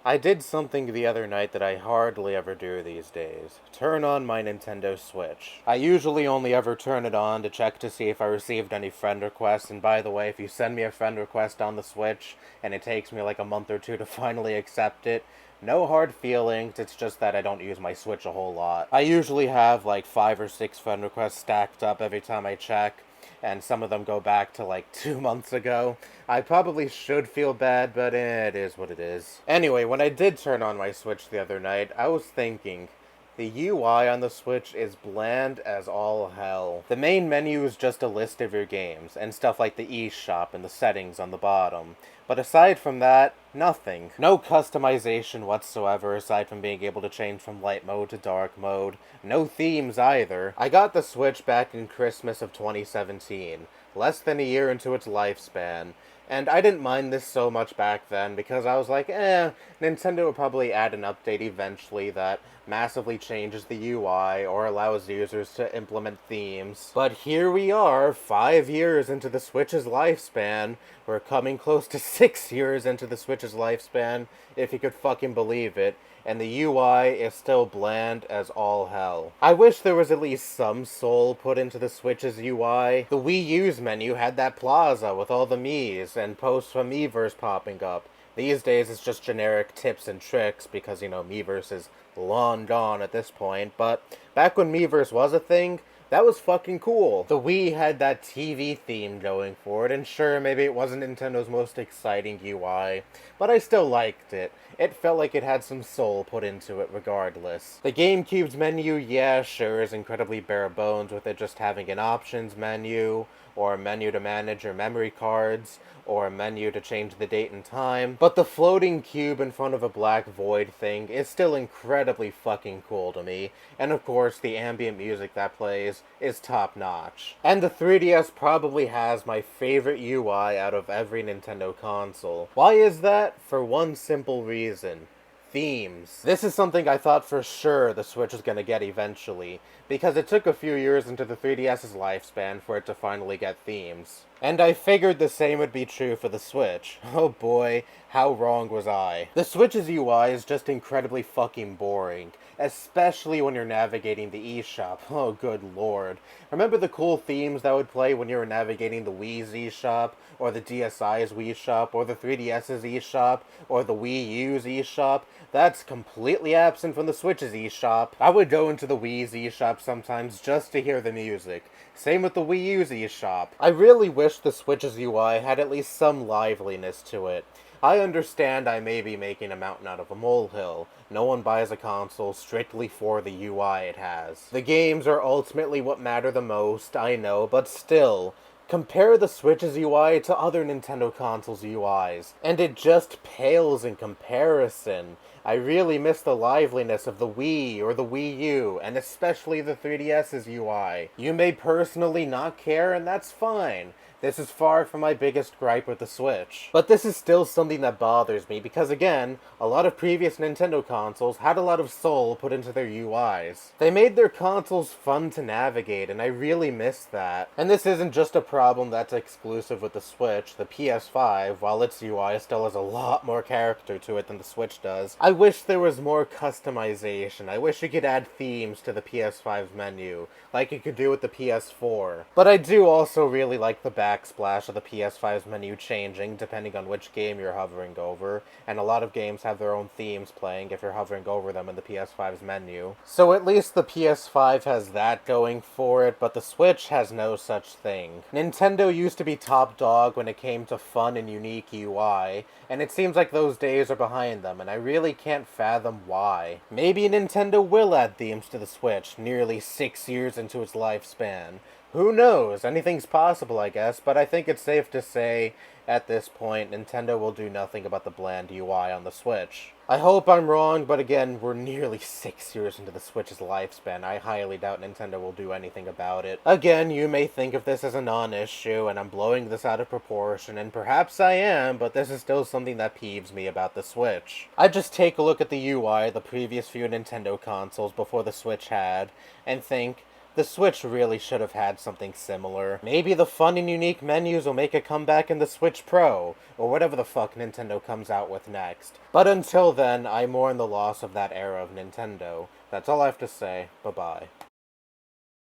I did something the other night that I hardly ever do these days. Turn on my Nintendo Switch. I usually only ever turn it on to check to see if I received any friend requests, and by the way, if you send me a friend request on the Switch, and it takes me like a month or two to finally accept it, no hard feelings, it's just that I don't use my Switch a whole lot. I usually have like 5 or 6 friend requests stacked up every time I check, and some of them go back to like 2 months ago. I probably should feel bad, but it is what it is. Anyway, when I did turn on my Switch the other night, I was thinking, the UI on the Switch is bland as all hell. The main menu is just a list of your games, and stuff like the eShop and the settings on the bottom. But aside from that, nothing. No customization whatsoever aside from being able to change from light mode to dark mode. No themes either. I got the Switch back in Christmas of 2017, less than a year into its lifespan. And I didn't mind this so much back then because I was like, Nintendo will probably add an update eventually that massively changes the UI or allows users to implement themes. But here we are, 5 years into the Switch's lifespan. We're coming close to 6 years into the Switch's lifespan, if you could fucking believe it, and the UI is still bland as all hell. I wish there was at least some soul put into the Switch's UI. The Wii U's menu had that plaza with all the Mii's and posts from Miiverse popping up. These days it's just generic tips and tricks because, Miiverse is long gone at this point, but back when Miiverse was a thing, that was fucking cool. The Wii had that TV theme going for it, and sure, maybe it wasn't Nintendo's most exciting UI, but I still liked it. It felt like it had some soul put into it regardless. The GameCube's menu, yeah, sure, is incredibly bare bones with it just having an options menu, or a menu to manage your memory cards, or a menu to change the date and time, but the floating cube in front of a black void thing is still incredibly fucking cool to me, and of course the ambient music that plays is top notch. And the 3DS probably has my favorite UI out of every Nintendo console. Why is that? For one simple reason. Themes. This is something I thought for sure the Switch was going to get eventually, because it took a few years into the 3DS's lifespan for it to finally get themes. And I figured the same would be true for the Switch. Oh boy, how wrong was I. The Switch's UI is just incredibly fucking boring, especially when you're navigating the eShop. Oh good lord. Remember the cool themes that would play when you were navigating the Wii's eShop, or the DSi's Wii Shop, or the 3DS's eShop, or the Wii U's eShop? That's completely absent from the Switch's eShop. I would go into the Wii's eShop sometimes just to hear the music. Same with the Wii U's eShop. I really wish the Switch's UI had at least some liveliness to it. I understand I may be making a mountain out of a molehill. No one buys a console strictly for the UI it has. The games are ultimately what matter the most, I know, but still, compare the Switch's UI to other Nintendo consoles' UIs, and it just pales in comparison. I really miss the liveliness of the Wii or the Wii U, and especially the 3DS's UI. You may personally not care, and that's fine. This is far from my biggest gripe with the Switch. But this is still something that bothers me because, again, a lot of previous Nintendo consoles had a lot of soul put into their UIs. They made their consoles fun to navigate, and I really miss that. And this isn't just a problem that's exclusive with the Switch. The PS5, while its UI still has a lot more character to it than the Switch does, I wish there was more customization. I wish you could add themes to the PS5's menu, like you could do with the PS4. But I do also really like the backsplash of the PS5's menu changing depending on which game you're hovering over, and a lot of games have their own themes playing if you're hovering over them in the PS5's menu. So at least the PS5 has that going for it, but the Switch has no such thing. Nintendo used to be top dog when it came to fun and unique UI, and it seems like those days are behind them, and I really can't fathom why. Maybe Nintendo will add themes to the Switch nearly 6 years into its lifespan. Who knows? Anything's possible, I guess, but I think it's safe to say, at this point, Nintendo will do nothing about the bland UI on the Switch. I hope I'm wrong, but again, we're nearly 6 years into the Switch's lifespan. I highly doubt Nintendo will do anything about it. Again, you may think of this as a non-issue, and I'm blowing this out of proportion, and perhaps I am, but this is still something that peeves me about the Switch. I just take a look at the UI the previous few Nintendo consoles before the Switch had, and think, The Switch really should have had something similar. Maybe the fun and unique menus will make a comeback in the Switch Pro, or whatever the fuck Nintendo comes out with next. But until then, I mourn the loss of that era of Nintendo. That's all I have to say. Bye-bye.